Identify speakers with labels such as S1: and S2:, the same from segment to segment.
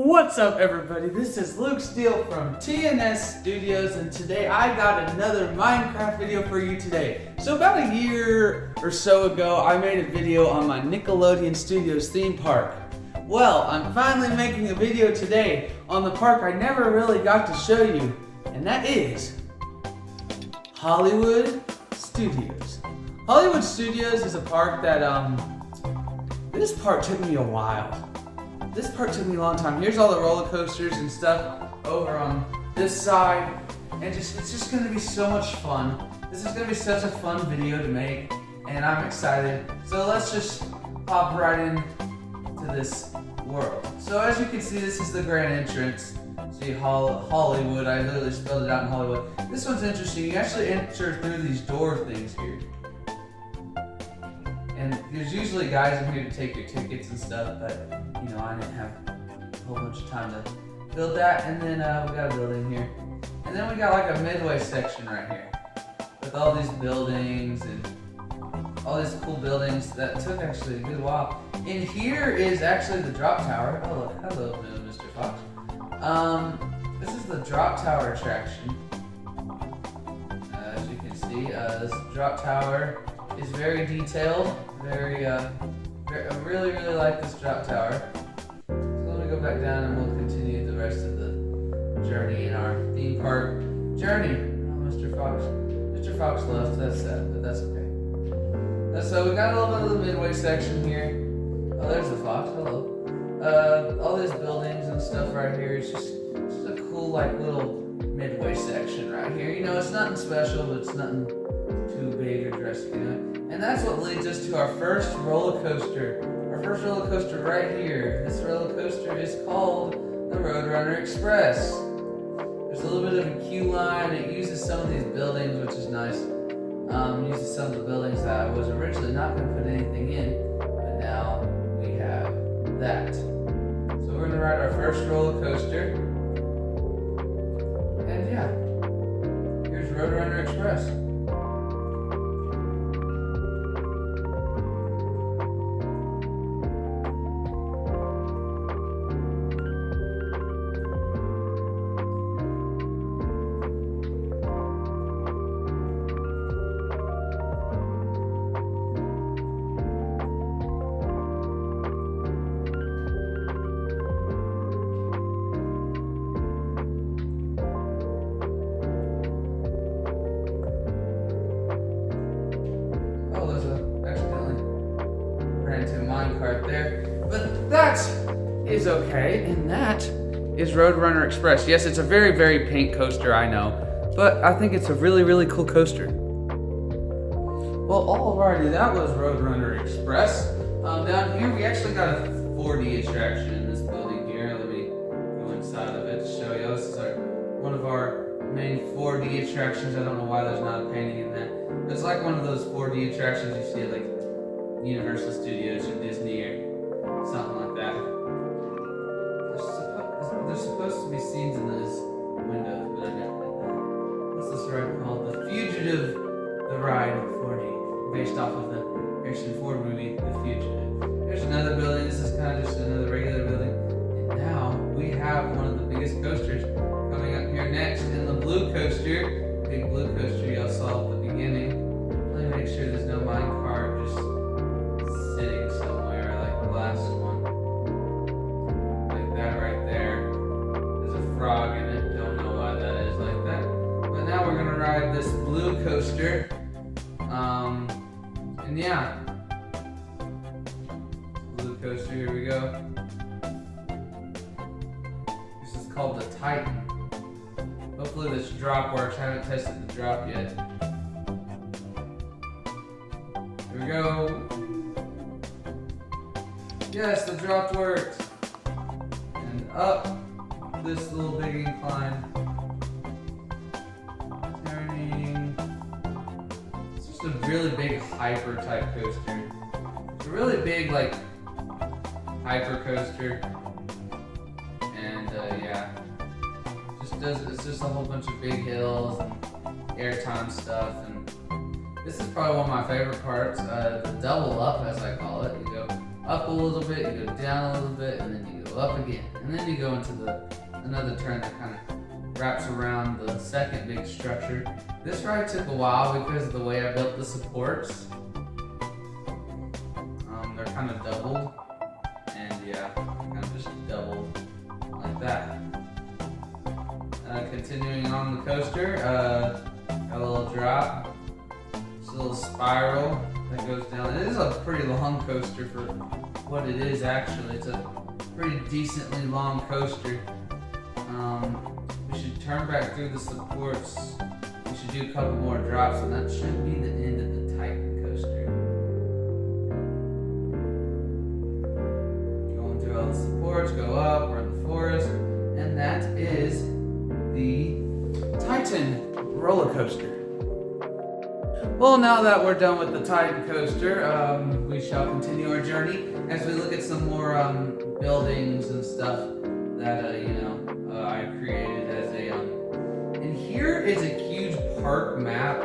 S1: What's up everybody, this is Luke Steele from TNS Studios, and today I got another Minecraft video for you today. So about a year or so ago, I made a video on my Nickelodeon Studios theme park. Well, I'm finally making a video today on the park I never really got to show you, and that is Hollywood Studios. Hollywood Studios is a park that, this part took me a while. This part took me a long time. Here's all the roller coasters and stuff over on this side. And it's just gonna be so much fun. This is gonna be such a fun video to make, and I'm excited. So let's just hop right in to this world. So as you can see, this is the grand entrance. See Hollywood, I literally spelled it out in Hollywood. This one's interesting. You actually enter through these door things here. And there's usually guys in here to take your tickets and stuff, but you know, I didn't have a whole bunch of time to build that. And then we got a building here. And then we got like a midway section right here with all these buildings and all these cool buildings that took actually a good while. And here is actually the drop tower. Oh look, hello Mr. Fox. This is the drop tower attraction. As you can see, this drop tower is very detailed. I really like this drop tower. So let me go back down and we'll continue the rest of the journey in our theme park journey. Oh, Mr. Fox. Mr. Fox left, that's sad, but that's okay. So we got a little bit of the midway section here. Oh, there's the fox, hello. All these buildings and stuff right here. It's just a cool like little midway section right here. You know, it's nothing special, but it's nothing too big or drastic, you know. And that's what leads us to our first roller coaster. Our first roller coaster right here. This roller coaster is called the Roadrunner Express. There's a little bit of a queue line. It uses some of these buildings, which is nice. It uses some of the buildings that I was originally not going to put anything in, but now we have that. So we're going to ride our first roller coaster. And yeah, here's Roadrunner Express. Minecart there, but that is okay, and that is Roadrunner Express. Yes, it's a very paint coaster, I know, but I think it's a really cool coaster. Well, alrighty, that was Roadrunner Express. Down here we actually got a 4D attraction in this building here. Let me go inside of it to show you. This is one of our main 4D attractions. I don't know why there's not a painting in that. It's like one of those 4D attractions you see at like Universal Studios or Disney or something like that. There's supposed to be scenes in those windows, but I never did that. What's this ride called? The Fugitive, the Ride 4D, based off of the Harrison Ford movie, The Fugitive. There's another building. This is kind of just another regular building. And now we have one of the biggest coasters coming up here next, and the blue coaster, big blue coaster y'all saw at the beginning. Let me make sure there's no minecart just sitting somewhere like the last one. Like that right there. There's a frog in it. Don't know why that is like that. But now we're gonna ride this blue coaster. And yeah. Blue coaster, here we go. This is called the Titan. Hopefully this drop works. I haven't tested the drop yet. Here we go. Yes, the drop worked. And up this little big incline. Turning. It's just a really big hyper type coaster. It's a really big like hyper coaster. And yeah. It's just a whole bunch of big hills and airtime stuff, and this is probably one of my favorite parts, the double up as I call it. You go up a little bit, you go down a little bit, and then you go up again. and then you go into another turn that kind of wraps around the second big structure. This ride took a while because of the way I built the supports. They're kind of doubled, and yeah, kind of just doubled like that. Continuing on the coaster, got a little drop, just a little spiral that goes down. It is a pretty long coaster for what it is actually. It's a pretty decently long coaster. We should turn back through the supports. We should do a couple more drops, and that should be the end of the Titan coaster. Going through all the supports, go up, we're in the forest, and that is the Titan roller coaster. Well, now that we're done with the Titan coaster, we shall continue our journey as we look at some more buildings and stuff that I created as a and here is a huge park map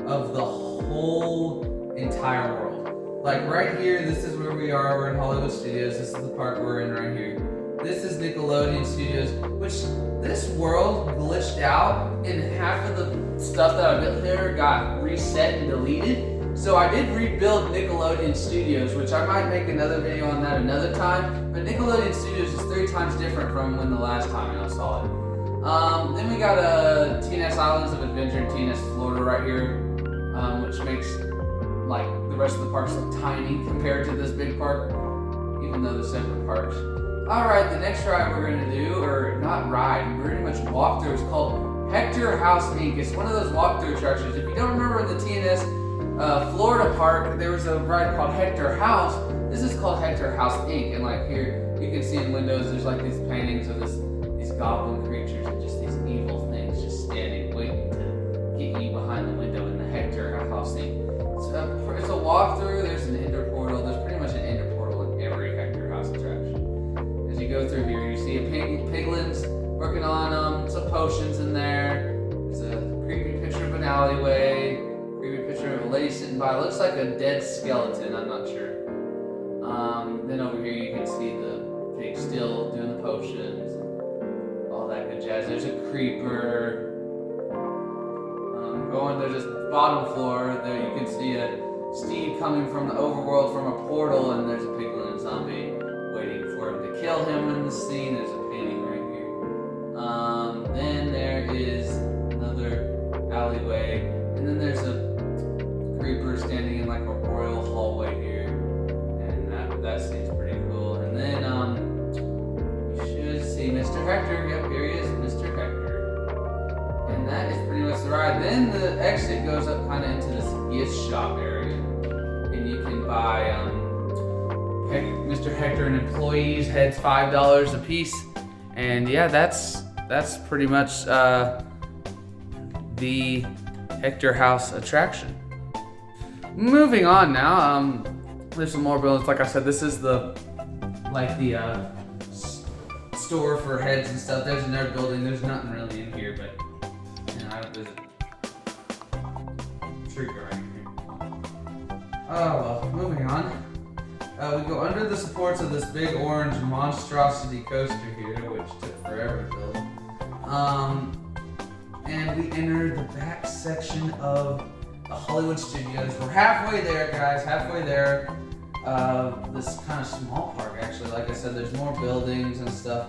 S1: of the whole entire world. Like right here, this is where we are. We're in Hollywood Studios. This is the park we're in right here. This is Nickelodeon Studios, which this world glitched out, and half of the stuff that I built here got reset and deleted. So I did rebuild Nickelodeon Studios, which I might make another video on that another time. But Nickelodeon Studios is 3 times different from when the last time I saw it. Then we got TNS Islands of Adventure in TNS, Florida right here, which makes like the rest of the parks look tiny compared to this big park, even though they're separate parks. Alright, the next ride we're going to do, or not ride, pretty much walk through, is called Hector House Inc. It's one of those walk-through attractions. If you don't remember in the TNS Florida park, there was a ride called Hector House. This is called Hector House Inc. And like here, you can see in windows, there's like these paintings of these goblin creatures and just these evil things just standing, waiting to get you behind the window in the Hector House Inc. It's a walkthrough. There's an ender portal. There's pretty much an ender portal in every Hector House attraction. As you go through here, you see a piglins working on some potions in there. There's a creepy picture of an alleyway. Creepy picture of a lady sitting by. It looks like a dead skeleton. I'm not sure. Then over here you can see the pig still doing the potions. All that good jazz. There's a creeper. There's a bottom floor. There you can see a Steve coming from the overworld from a portal, and there's a piglin and zombie waiting for him to kill him in the scene. There's a painting right here. Then there is another alleyway, and then there's a creeper standing in like a royal hallway here, and that seems pretty cool. And then you should see Mr. Hector. Yep, here he is, Mr. Hector. And that is pretty much the ride. Then the exit goes up kind of into this gift shop area, and you can buy Mr. Hector and employees heads $5 a piece, and yeah, that's pretty much the Hector House attraction. Moving on now, there's some more buildings. Like I said, this is the store for heads and stuff. There's another building. There's nothing really in here, but there's a tree right here. Oh well, moving on. We go under the supports of this big orange monstrosity coaster here, which took forever to build. And we enter the back section of the Hollywood Studios. We're halfway there, guys, halfway there. This kind of small park, actually. Like I said, there's more buildings and stuff,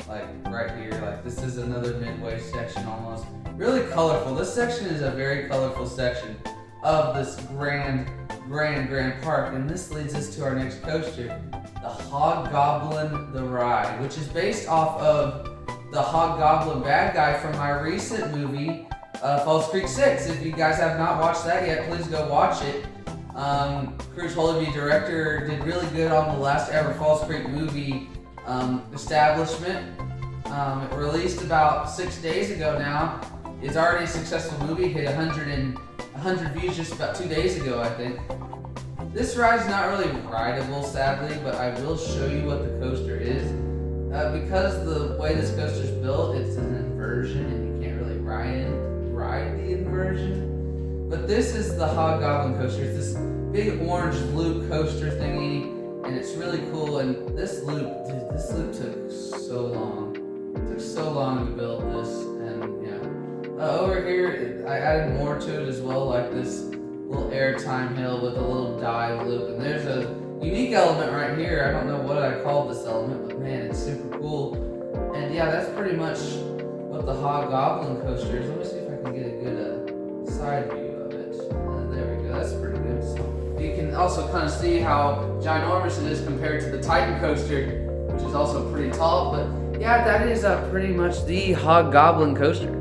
S1: like right here. Like this is another midway section almost. Really colorful. This section is a very colorful section of this grand park, and this leads us to our next coaster, the Hobgoblin the Ride, which is based off of the Hobgoblin bad guy from my recent movie, Falls Creek 6. If you guys have not watched that yet, please go watch it. Cruz Holeby, director, did really good on the last ever Falls Creek movie establishment. It released about 6 days ago now. It's already a successful movie, hit 100 views just about 2 days ago, I think. This ride's not really rideable, sadly, but I will show you what the coaster is. Because the way this coaster's built, it's an inversion, and you can't really ride the inversion. But this is the Hobgoblin coaster. It's this big orange loop coaster thingy, and it's really cool. And this loop, dude, this loop took so long. It took so long to build this, and yeah. Over here, I added more to it as well, like this little airtime hill with a little dive loop, and there's a unique element right here. I don't know what I called this element, but man, it's super cool. And yeah, that's pretty much what the Hobgoblin coaster is. Let me see if I can get a good side view of it. There we go, that's pretty good. So you can also kind of see how ginormous it is compared to the Titan coaster, which is also pretty tall. But yeah, that is pretty much the Hobgoblin coaster.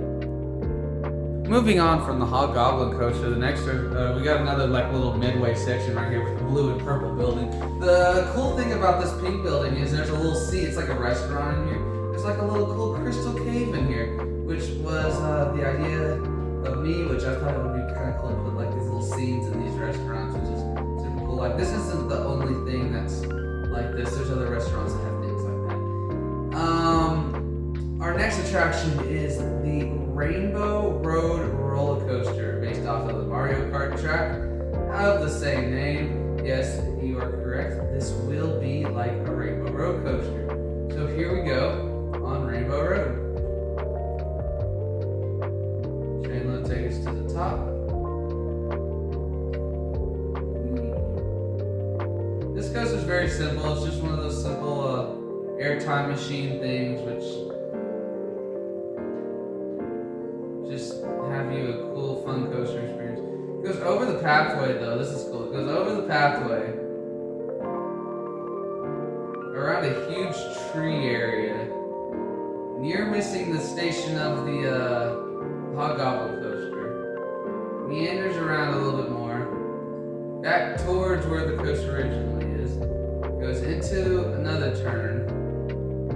S1: Moving on from the Hobgoblin coaster, the next we got another like little midway section right here with the blue and purple building. The cool thing about this pink building is there's a little seat. It's like a restaurant in here. There's like a little cool crystal cave in here, which was the idea of me, which I thought it would be kind of cool to put like these little scenes in these restaurants, which is super cool. Like this isn't the only thing that's like this. There's other restaurants that have things like that. Our next attraction is the Rainbow Road roller coaster, based off of the Mario Kart track of the same name. Yes, you are correct. This will be like a Rainbow Road coaster. So here we go on Rainbow Road. Train will take us to the top. This coaster is very simple. It's just one of those simple airtime machine things, which just have you a cool, fun coaster experience. It goes over the pathway, though. This is cool. It goes over the pathway around a huge tree area. And you're missing the station of the Hobgoblin coaster. Meanders around a little bit more, back towards where the coaster originally is. Goes into another turn.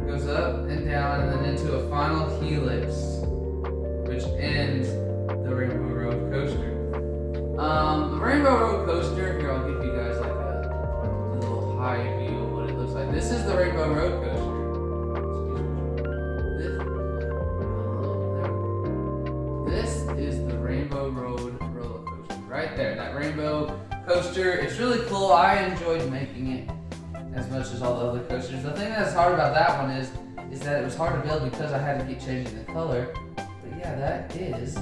S1: Goes up and down, and then into a final helix, which ends the Rainbow Road coaster. The Rainbow Road coaster, here I'll give you guys like a little high view of what it looks like. This is the Rainbow Road coaster. This is the Rainbow Road roller coaster. Right there, that rainbow coaster. It's really cool. I enjoyed making it as much as all the other coasters. The thing that's hard about that one is that it was hard to build because I had to keep changing the color. Yeah, that is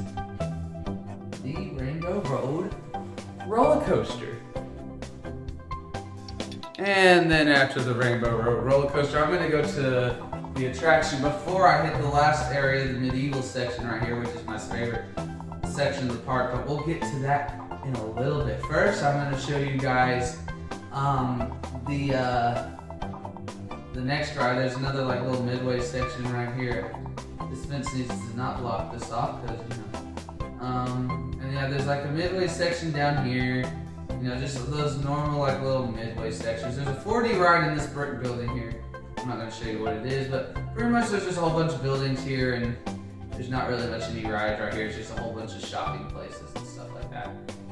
S1: the Rainbow Road roller coaster. And then after the Rainbow Road roller coaster, I'm gonna go to the attraction before I hit the last area, the medieval section right here, which is my favorite section of the park, but we'll get to that in a little bit. First, I'm gonna show you guys the next ride. There's another like little midway section right here. This fence needs to not block this off because, and yeah, there's like a midway section down here, just those normal like little midway sections. There's a 4D ride in this brick building here. I'm not going to show you what it is, but pretty much there's just a whole bunch of buildings here, and there's not really much any rides right here. It's just a whole bunch of shopping places and stuff like that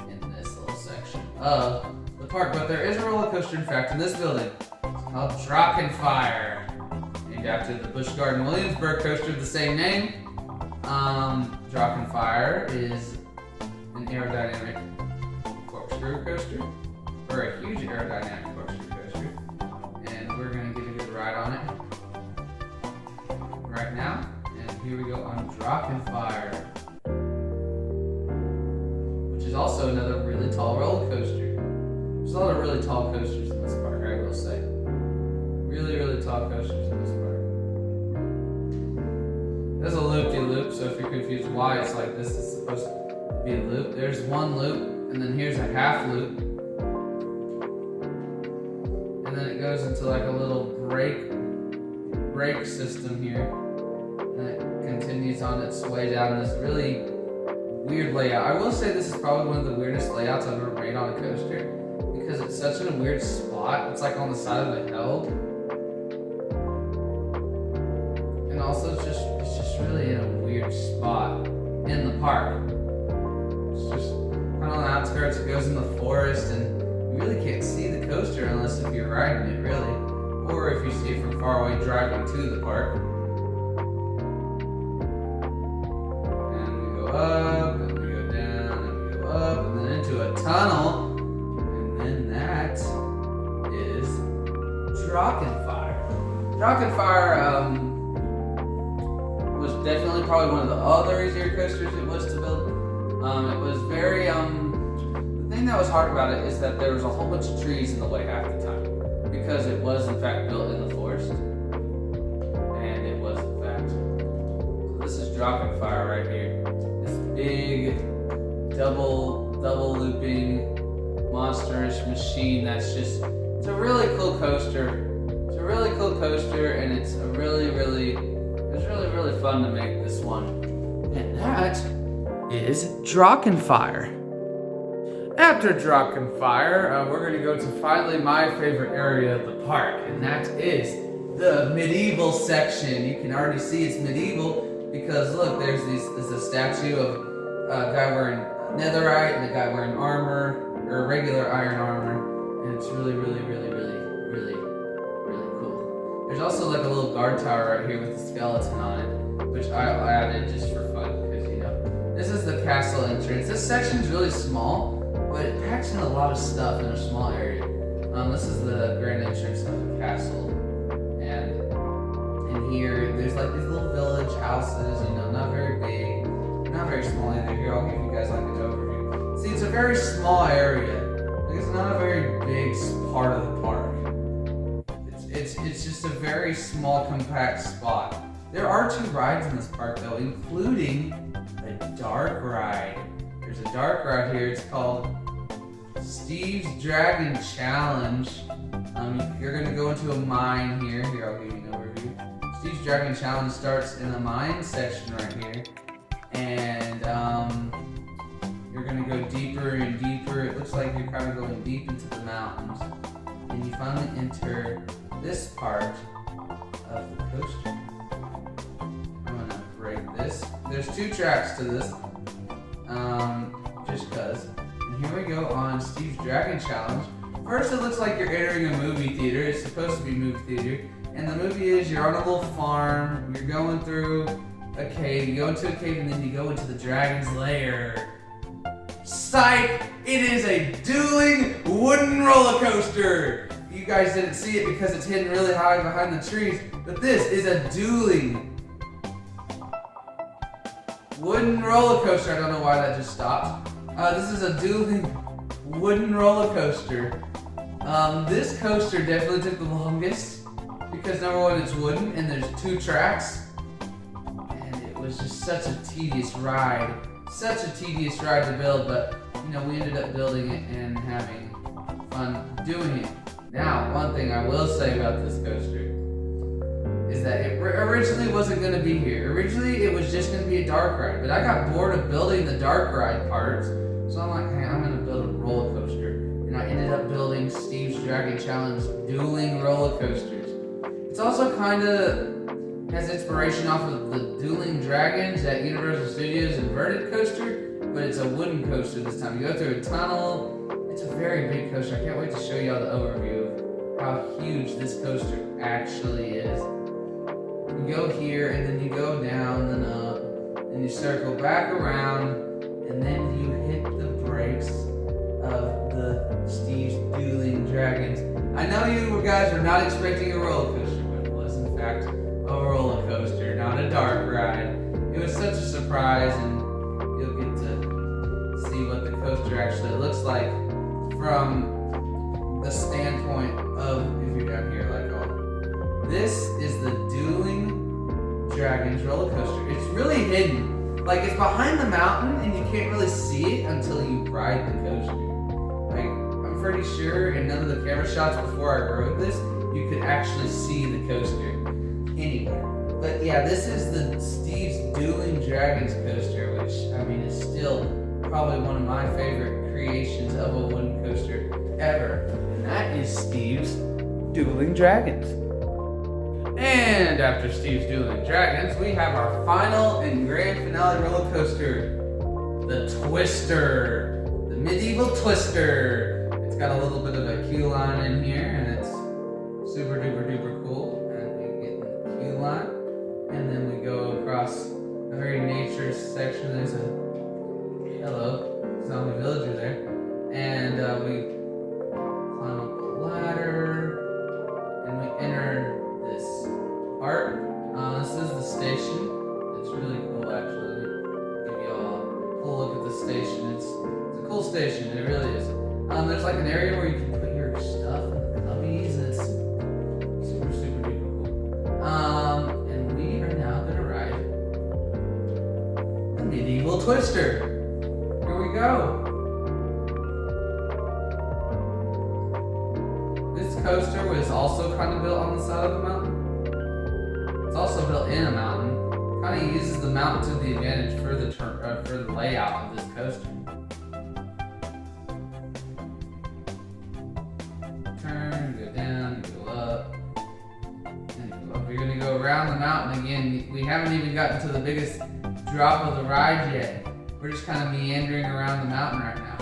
S1: in this little section of the park. But there is a roller coaster, in fact, in this building. It's called Drachenfire, named after the Busch Garden Williamsburg coaster of the same name. Drachenfire is an aerodynamic corkscrew coaster, or a huge aerodynamic corkscrew coaster, and we're going to get a good ride on it right now. And here we go on Drachenfire, which is also another really tall roller coaster. There's a lot of really tall coasters in this park, I will say. Really, really tall coasters in this park. There's a loop-de-loop, so if you're confused why it's like this, it's supposed to be a loop. There's one loop, and then here's a half loop. And then it goes into like a little brake system here. And it continues on its way down this really weird layout. I will say this is probably one of the weirdest layouts I've ever made on a coaster, because it's such a weird spot. It's like on the side of the hill. And also it's just really in a weird spot in the park. It's just kind of on the outskirts. It goes in the forest, and you really can't see the coaster unless if you're riding it, really. Or if you see it from far away driving to the park. And we go up, and we go down, and we go up, and then into a tunnel. And then that is Rock and Fire was definitely probably one of the other easier coasters it was to build. It was very, the thing that was hard about it is that there was a whole bunch of trees in the way half the time. Because it was in fact built in the forest. And it was in fact. So this is Rock and Fire right here. This big, double looping, monstrous machine that's just, it's a really cool coaster. It's a really cool coaster and it's a really fun to make this one. And that is Drachenfire. After Drachenfire, we're going to go to finally my favorite area of the park, and that is the medieval section. You can already see it's medieval because look, there's a statue of a guy wearing netherite and a guy wearing armor, or regular iron armor, and it's really cool. There's also like a little guard tower right here with a skeleton on it, which I added just for fun because, you know, this is the castle entrance. This section's really small, but it packs in a lot of stuff in a small area. This is the grand entrance of the castle, and in here there's like these little village houses, you know, not very big, not very small either. Here, I'll give you guys like an overview. See, it's a very small area. Like, it's not a very big part of the park. It's just a very small, compact spot. There are 2 rides in this park though, including a dark ride. There's a dark ride here. It's called Steve's Dragon Challenge. You're gonna go into a mine here. Here, I'll give you an overview. Steve's Dragon Challenge starts in the mine section right here. And you're gonna go deeper and deeper. It looks like you're kind of going deep into the mountains. And you finally enter this part of the coaster. I'm gonna break this. There's 2 tracks to this. Just cause. And here we go on Steve's Dragon Challenge. First, it looks like you're entering a movie theater. It's supposed to be a movie theater. And the movie is you're on a little farm. You're going through a cave. You go into a cave and then you go into the dragon's lair. Psych! It is a dueling wooden roller coaster. You guys didn't see it because it's hidden really high behind the trees. But this is a dueling wooden roller coaster. I don't know why that just stopped. This is a dueling wooden roller coaster. This coaster definitely took the longest because number one, it's wooden and there's 2 tracks. And it was just such a tedious ride. Such a tedious ride to build, but you know, we ended up building it and having fun doing it. Now, one thing I will say about this coaster is that it originally wasn't going to be here. Originally, it was just going to be a dark ride, but I got bored of building the dark ride parts, so I'm like, hey, I'm going to build a roller coaster. And I ended up building Steve's Dragon Challenge dueling roller coasters. It's also kind of has inspiration off of the Dueling Dragons at Universal Studios inverted coaster, but it's a wooden coaster this time. You go through a tunnel. It's a very big coaster. I can't wait to show you all the overview of how huge this coaster actually is. You go here, and then you go down and up, and you circle back around, and then you hit the brakes of the Steve's Dueling Dragons. I know you guys were not expecting a roller coaster, but it was in fact a roller coaster, not a dark ride. It was such a surprise, and you'll get to see what the coaster actually looks like from the standpoint of, if you're down here like all. This is the Dueling Dragons roller coaster. It's really hidden. Like, it's behind the mountain and you can't really see it until you ride the coaster. Like, I'm pretty sure in none of the camera shots before I wrote this, you could actually see the coaster anywhere. But yeah, this is the Steve's Dueling Dragons coaster, which, I mean, is still probably one of my favorite creations of a wooden coaster ever. And that is Steve's Dueling Dragons. And after Steve's Dueling Dragons, we have our final and grand finale roller coaster, the Twister, the medieval Twister. It's got a little bit of a queue line in here, and it's super duper duper cool. And we get in the queue line, and then we go across a very nature section. There's a zombie villager there, and we climb up the ladder, and we enter this an area where you can put your stuff in the cubbies, and it's super, super duper cool. And we are now gonna ride the Medieval Twister. Here we go. This coaster was also kind of built on the side of the mountain. It's also built in a mountain. Kind of uses the mountain to the advantage for the layout of this coaster. Turn, go down, go up, and go up. You're gonna go around the mountain again. We haven't even gotten to the biggest drop of the ride yet. We're just kind of meandering around the mountain right now.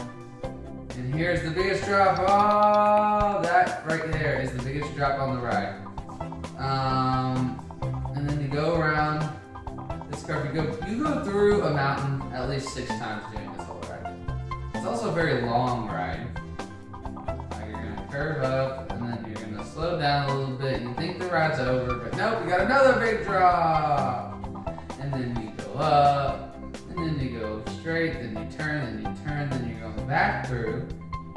S1: And here's the biggest drop. Oh, that right there is the biggest drop on the ride. And then you go around this curve. You go through a mountain at least 6 times doing this whole ride. It's also a very long ride. You're gonna curve up, and then you're gonna slow down a little bit. You think the ride's over, but nope, you got another big drop. And then you go up, and then you go straight, then you turn, then you're going back through.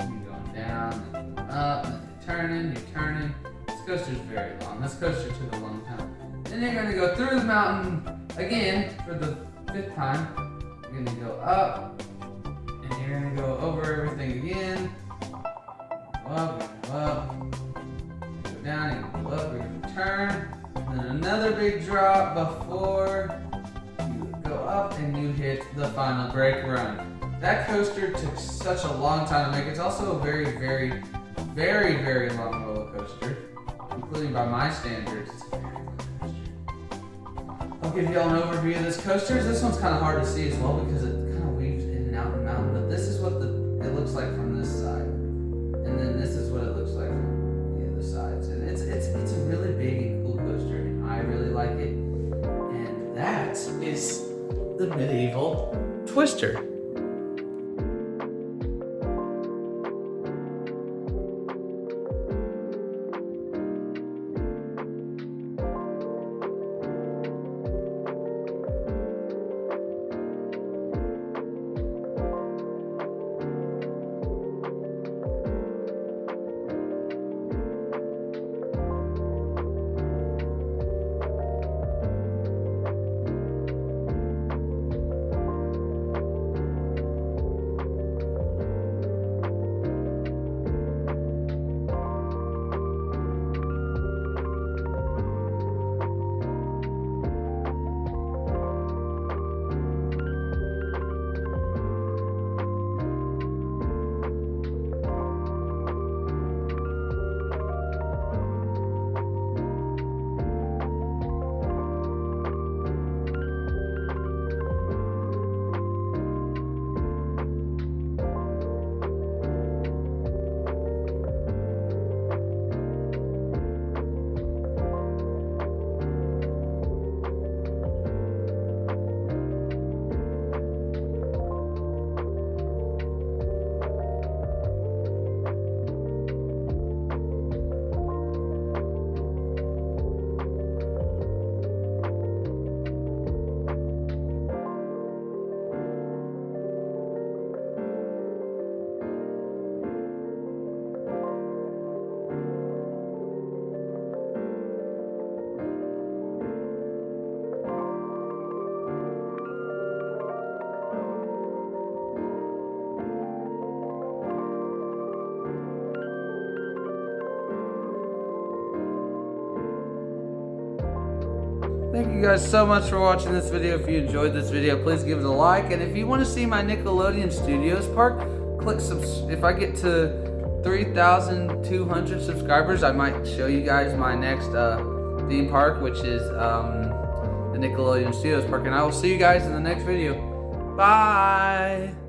S1: You're going down, then going up, then you're turning. This coaster's very long. This coaster took a long time. Then you're gonna go through the mountain again for the 5th time. You're gonna go up, and you're gonna go over everything again. Go up, you go down, you go up, you're gonna turn, and then another big drop before you go up and you hit the final brake run. That coaster took such a long time to make. It's also a very, very, very, very long roller coaster, including by my standards. It's a very long coaster. I'll give y'all an overview of this coaster. This one's kind of hard to see as well because it kind of weaves in and out of the mountain, but this is what it looks like from this side. And then this is what it looks like from the other sides. And it's a really big and cool coaster, and I really like it. And that is the Medieval Twister. Thank you guys so much for watching this video. If you enjoyed this video, please give it a like. And if you want to see my Nickelodeon Studios park, click if I get to 3,200 subscribers, I might show you guys my next theme park, which is the Nickelodeon Studios park. And I will see you guys in the next video. Bye!